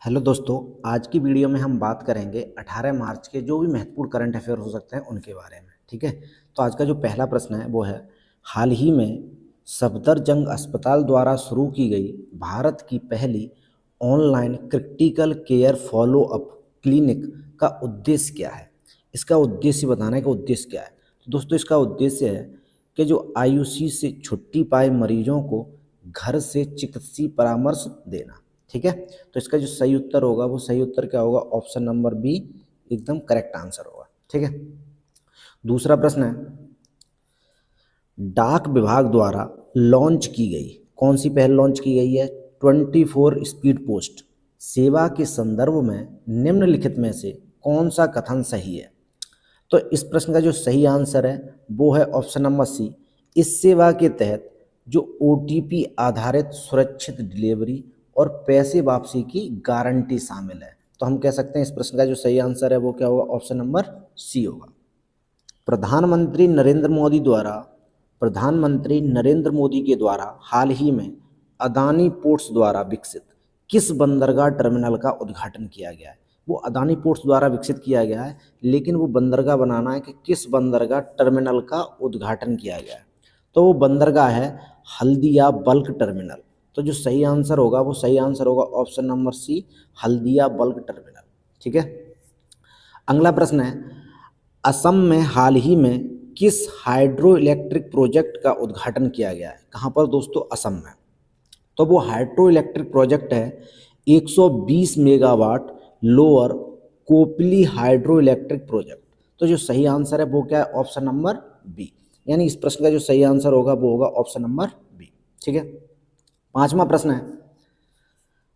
Hello दोस्तों, आज की वीडियो में हम बात करेंगे 18 मार्च के जो भी महत्वपूर्ण करंट अफेयर हो सकते हैं उनके बारे में। ठीक है, तो आज का जो पहला प्रश्न है वो है, हाल ही में सफदरजंग अस्पताल द्वारा शुरू की गई भारत की पहली online critical care follow up clinic का उद्देश्य क्या है। इसका उद्देश्य बताने का उद्देश्य क्या है। तो दोस्तों, इसका उद्देश्य है कि जो आईयूसी से छुट्टी पाए मरीजों को घर से चिकित्सीय परामर्श देना। ठीक है, तो इसका जो सही उत्तर होगा वो सही उत्तर क्या होगा, ऑप्शन नंबर बी एकदम करेक्ट आंसर होगा। ठीक है, दूसरा प्रश्न है, डाक विभाग द्वारा लॉन्च की गई कौन सी पहल लॉन्च की गई है। 24 स्पीड पोस्ट सेवा के संदर्भ में निम्नलिखित में से कौन सा कथन सही है। तो इस प्रश्न का जो सही आंसर है वो है ऑप्शन नंबर सी। इस सेवा के तहत जो ओटीपी आधारित सुरक्षित डिलीवरी और पैसे वापसी की गारंटी शामिल है। तो हम कह सकते हैं इस प्रश्न का जो सही आंसर है वो क्या होगा, ऑप्शन नंबर सी होगा। प्रधानमंत्री नरेंद्र मोदी के द्वारा हाल ही में अदानी पोर्ट्स द्वारा विकसित किस बंदरगाह टर्मिनल का उद्घाटन किया गया है। वो अदानी पोर्ट्स द्वारा विकसित किया गया है, लेकिन वो बंदरगाह बनाना है कि किस बंदरगाह टर्मिनल का उद्घाटन किया गया है। तो वो बंदरगाह है हल्दिया बल्क टर्मिनल। तो जो सही आंसर होगा वो सही आंसर होगा option number C, Haldia bulk terminal. ठीक है, अगला प्रश्न है, असम में हाल ही में किस हाइड्रो इलेक्ट्रिक प्रोजेक्ट का उद्घाटन किया गया है। कहाँ पर दोस्तों, असम में। तो वो हाइड्रो इलेक्ट्रिक प्रोजेक्ट है 120 megawatt lower Kopili hydro electric project. तो जो सही आंसर है वो क्या है, ऑप्शन नंबर बी। यानी इस प्रश्न का जो सही आंसर होगा वो होगा ऑप्शन नंबर बी। ठीक है, पांचवा प्रश्न है,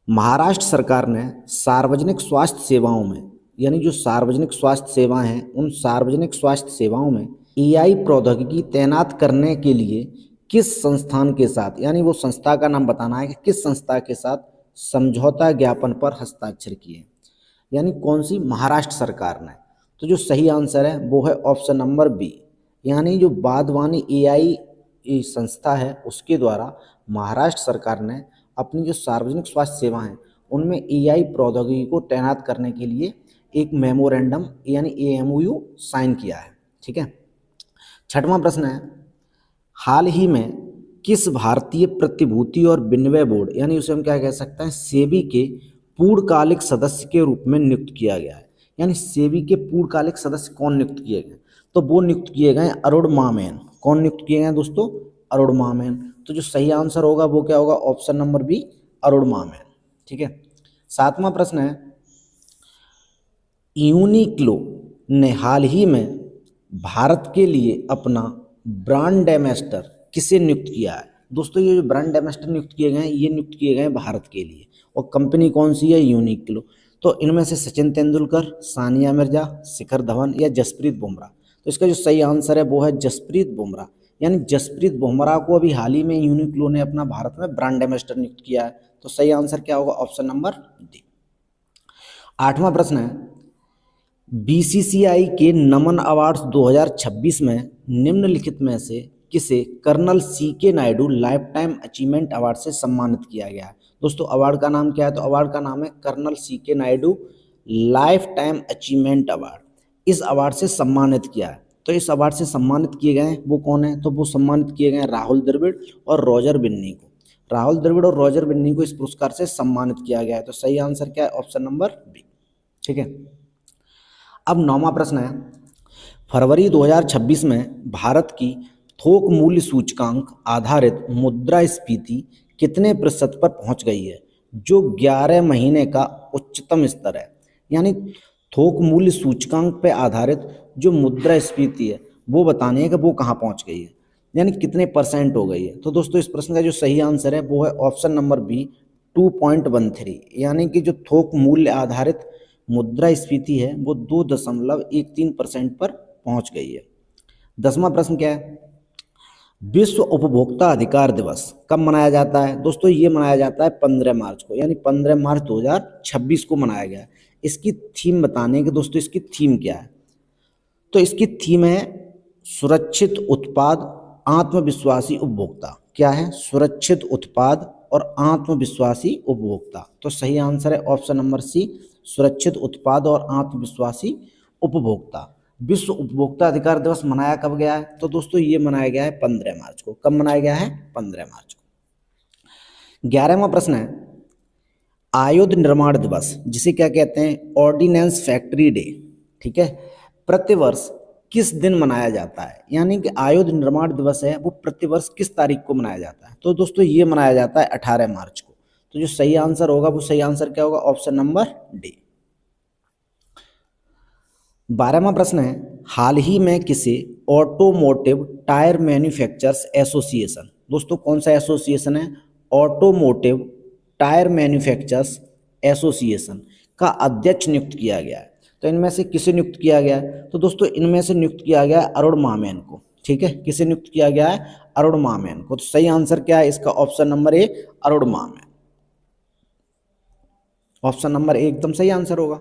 महाराष्ट्र सरकार ने सार्वजनिक स्वास्थ्य सेवाओं में, यानी जो सार्वजनिक स्वास्थ्य सेवाएं हैं उन सार्वजनिक स्वास्थ्य सेवाओं में एआई प्रौद्योगिकी तैनात करने के लिए किस संस्थान के साथ, यानी वो संस्था का नाम बताना है कि किस संस्था के साथ समझौता ज्ञापन पर हस्ताक्षर किए, यानी कौन सी महाराष्ट्र सरकार ने। तो जो सही आंसर है वो है ऑप्शन नंबर बी, यानी जो बादवानी एआई संस्था है उसके द्वारा महाराष्ट्र सरकार ने अपनी जो सार्वजनिक स्वास्थ्य सेवा हैं उनमें एआई प्रौद्योगिकी को तैनात करने के लिए एक मेमोरेंडम यानी एएमओयू साइन किया है। ठीक है, छठवां प्रश्न है, हाल ही में किस भारतीय प्रतिभूति और विनिमय बोर्ड, यानी उसे हम क्या कह सकते हैं, सेबी के पूर्णकालिक सदस्य के रूप में नियुक्त किया गया है। यानी सेबी के पूर्णकालिक सदस्य कौन नियुक्त किए गए, तो वो नियुक्त किए गए अरुणमा मैन। कौन नियुक्त किए गए दोस्तों, अरुणमा मैन। तो जो सही आंसर होगा वो क्या होगा, ऑप्शन नंबर बी, अरुणमा मैन। ठीक है, सातवां प्रश्न है, यूनिक्लो ने हाल ही में भारत के लिए अपना ब्रांड एम्बेसडर किसे नियुक्त किया है। दोस्तों, ये जो ब्रांड एम्बेसडर नियुक्त किए गए हैं ये नियुक्त किए गए हैं भारत के लिए, और कंपनी कौन सी है, यूनिक्लो। तो इनमें से सचिन तेंदुलकर, सानिया मिर्जा, शिखर धवन या जसप्रीत बुमराह। तो इसका जो सही आंसर है वो है जसप्रीत बुमराह। यानी जसप्रीत बुमराह को अभी हाल ही में यूनिक्लो ने अपना भारत में ब्रांड एम्बेसडर नियुक्त किया है। तो सही आंसर क्या होगा, ऑप्शन नंबर डी। आठवां प्रश्न है, बीसीसीआई के नमन अवार्ड्स 2026 में निम्नलिखित में से किसे colonel CK Naidu life time achievement award से सम्मानित किया गया है। दोस्तों, अवार्ड का नाम क्या है, तो अवार्ड का नाम है colonel CK Naidu life time achievement award. इस अवार्ड से सम्मानित किया है। तो इस अवार्ड से सम्मानित किए गए हैं वो कौन है, तो वो सम्मानित किए गए हैं राहुल द्रविड़ और रॉजर बिन्नी को। राहुल द्रविड़ और रॉजर बिन्नी को इस पुरस्कार से सम्मानित किया गया है। तो सही आंसर क्या है, ऑप्शन नंबर बी। ठीक है, अब नौवां प्रश्न है, फरवरी 2026 में भारत की थोक मूल्य सूचकांक आधारित मुद्रास्फीति कितने प्रतिशत पर पहुंच गई है, जो 11 महीने का उच्चतम स्तर है। यानी थोक मूल्य सूचकांक पर आधारित जो मुद्रास्फीति है वो बतानी है कि वो कहाँ पहुंच गई है, यानी कितने परसेंट हो गई है। तो दोस्तों, इस प्रश्न का जो सही आंसर है वो है ऑप्शन नंबर बी, 2.13। यानी कि जो थोक मूल्य आधारित मुद्रास्फीति है वो 2.13% पर पहुंच गई है। 10वां प्रश्न क्या है, विश्व उपभोक्ता अधिकार दिवस कब मनाया जाता है। दोस्तों, ये मनाया जाता है 15 मार्च को, यानी 15 मार्च 2026 को मनाया गया है। इसकी थीम बताने कि दोस्तों इसकी थीम क्या है, तो इसकी थीम है सुरक्षित उत्पाद आत्मविश्वासी उपभोक्ता। क्या है, सुरक्षित उत्पाद और आत्मविश्वासी उपभोक्ता। तो सही आंसर है ऑप्शन नंबर सी, सुरक्षित उत्पाद और आत्मविश्वासी उपभोक्ता। विश्व उपभोक्ता अधिकार दिवस मनाया कब गया है? तो दोस्तों ये मनाया गया है 15 मार्च को। कब मनाया गया है? 15 मार्च को। 11वां प्रश्न है, आयुध निर्माण दिवस, जिसे क्या कहते हैं? ऑर्डिनेंस फैक्ट्री डे, ठीक है, प्रतिवर्ष किस दिन मनाया जाता है? यानी कि आयुध निर्माण दिवस है वो प्रतिवर्ष किस तारीख को मनाया जाता है? तो दोस्तों ये मनाया जाता है 18 मार्च को। तो जो सही आंसर होगा वो सही आंसर क्या होगा? Option number D. 12वां प्रश्न है, हाल ही में किसे ऑटोमोटिव टायर मैन्युफैक्चरर्स एसोसिएशन, दोस्तों कौन सा एसोसिएशन है? ऑटोमोटिव टायर मैन्युफैक्चरर्स एसोसिएशन का अध्यक्ष नियुक्त किया गया है। तो इनमें से किसे नियुक्त किया गया है? तो दोस्तों इनमें से नियुक्त किया गया है अरुण मामेन को, ठीक है। किसे नियुक्त किया गया है? अरुण मामेन को। तो सही आंसर क्या है इसका? Option number A, Arun Mammen. Option number A एकदम सही आंसर होगा।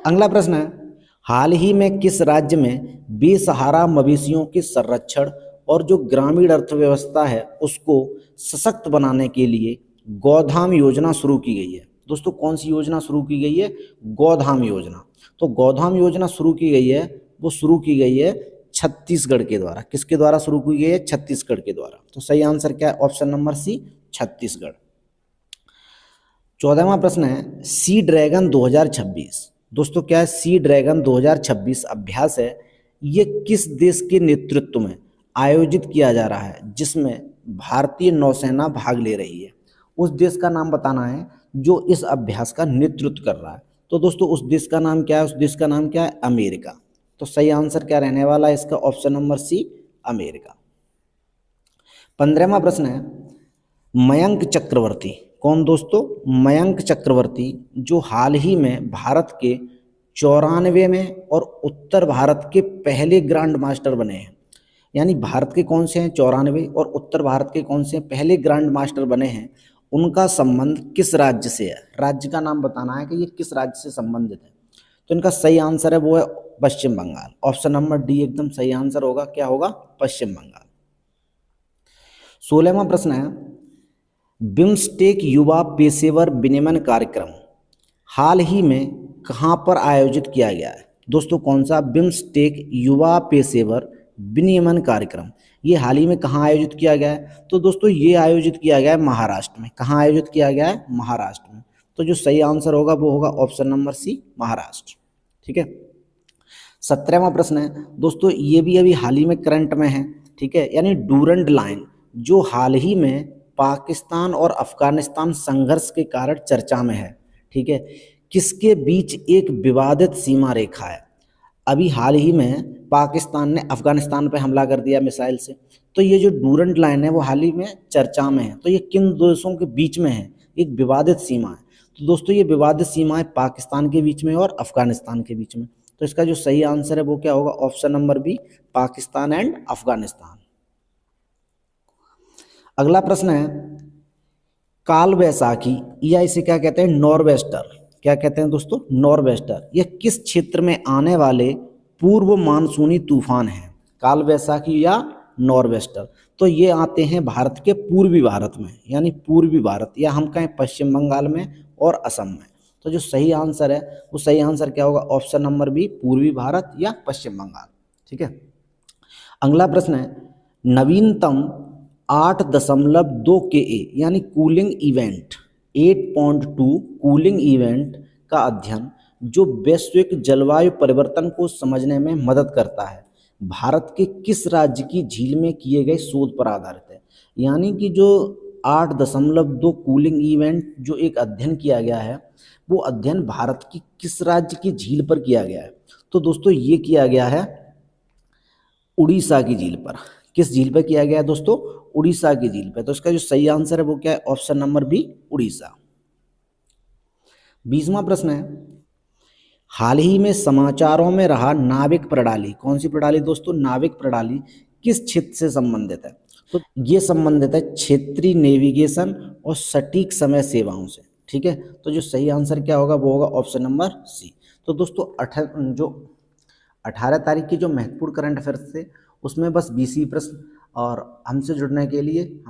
अगला प्रश्न है, हाल ही में किस राज्य में बेसहारा मवेशियों के संरक्षण और जो ग्रामीण अर्थव्यवस्था है उसको सशक्त बनाने के लिए गोधाम योजना शुरू की गई है? दोस्तों कौन सी योजना शुरू की गई है? गोधाम योजना। तो गोधाम योजना शुरू की गई है, वो शुरू की गई है छत्तीसगढ़ के द्वारा। किसके द्वारा शुरू की गई है? छत्तीसगढ़ के द्वारा। तो सही आंसर क्या है? Option number C, Chhattisgarh. 14वां प्रश्न है, सी ड्रैगन 2026, दोस्तों क्या है? सी ड्रैगन 2026 अभ्यास है, ये किस देश के नेतृत्व में आयोजित किया जा रहा है जिसमें भारतीय नौसेना भाग ले रही है? उस देश का नाम बताना है जो इस अभ्यास का नेतृत्व कर रहा है। तो दोस्तों उस देश का नाम क्या है? उस देश का नाम क्या है? अमेरिका। तो सही आंसर क्या रहने वाला है इसका? Option number C, America. 15वां प्रश्न है, मयंक चक्रवर्ती, कौन दोस्तों? मयंक चक्रवर्ती, जो हाल ही में भारत के 94 में और उत्तर भारत के पहले ग्रैंड मास्टर बने हैं। यानी भारत के कौन से हैं? 94 और उत्तर भारत के कौन से हैं? पहले ग्रैंड मास्टर बने हैं। उनका संबंध किस राज्य से है? राज्य का नाम बताना है कि ये किस राज्य से संबंधित है। तो इनका सही आंसर है वो है पश्चिम बंगाल। ऑप्शन नंबर डी एकदम सही आंसर होगा। क्या होगा? पश्चिम बंगाल। 16वां प्रश्न है, बिम्स्टेक युवा पेशेवर विनिमय कार्यक्रम हाल ही में कहाँ पर आयोजित किया गया है? दोस्तों कौन सा? बिम्स्टेक युवा पेशेवर विनियमन कार्यक्रम, ये हाल ही में कहाँ आयोजित किया गया है? तो दोस्तों ये आयोजित किया गया है महाराष्ट्र में। कहाँ आयोजित किया गया है? महाराष्ट्र में। तो जो सही आंसर होगा वो होगा ऑप्शन नंबर सी, महाराष्ट्र, ठीक है। 17वां प्रश्न है, दोस्तों ये भी अभी हाल ही में करंट में है, ठीक है। यानी डूरंड लाइन जो हाल ही में पाकिस्तान और अफगानिस्तान संघर्ष के कारण चर्चा में है, ठीक है, किसके बीच एक विवादित सीमा रेखा है? अभी हाल ही में पाकिस्तान ने अफगानिस्तान पर हमला कर दिया मिसाइल से, तो ये जो डूरंड लाइन है वो हाल ही में चर्चा में है। तो ये किन देशों के बीच में है? एक विवादित सीमा है। तो दोस्तों ये विवादित सीमा है पाकिस्तान के बीच में और अफगानिस्तान के बीच में। तो इसका जो सही आंसर है वो क्या होगा? Option number B, Pakistan and Afghanistan. अगला प्रश्न है, काल वैसाखी या इसे क्या कहते हैं? नॉर्वेस्टर। क्या कहते हैं दोस्तों? नॉर्वेस्टर। यह किस क्षेत्र में आने वाले पूर्व मानसूनी तूफान है? काल वैसाखी या नॉर्वेस्टर, तो ये आते हैं भारत के पूर्वी भारत में, यानी पूर्वी भारत, या हम कहें पश्चिम बंगाल में और असम में। तो जो सही आंसर है वो सही आंसर क्या होगा? ऑप्शन नंबर बी, पूर्वी भारत या पश्चिम बंगाल, ठीक है। अगला प्रश्न है, नवीनतम 8.2 KA यानी कूलिंग इवेंट 8.2 कूलिंग इवेंट का अध्ययन जो वैश्विक जलवायु परिवर्तन को समझने में मदद करता है, भारत के किस राज्य की झील में किए गए शोध पर आधारित है? यानी कि जो 8.2 कूलिंग इवेंट जो एक अध्ययन किया गया है वो अध्ययन भारत की किस राज्य की झील पर किया गया है? तो दोस्तों ये किया गया है उड़ीसा की झील पर। किस झील पर किया गया है दोस्तों? उड़ीसा की झील पर। तो इसका जो सही आंसर है वो क्या है? Option number B, Orissa. 20वां प्रश्न है, हाल ही में समाचारों में रहा नाविक प्रणाली, कौन सी प्रणाली दोस्तों? नाविक प्रणाली किस क्षेत्र से संबंधित है? तो ये संबंधित है क्षेत्रीय नेविगेशन और सटीक समय सेवाओं से, ठीक है। तो जो सही आंसर क्या होगा वो होगा ऑप्शन नंबर सी। तो दोस्तों 18 तारीख की जो महत्वपूर्ण करंट अफेयर्स थे उसमें बस 20 ही प्रश्न, और हमसे जुड़ने के लिए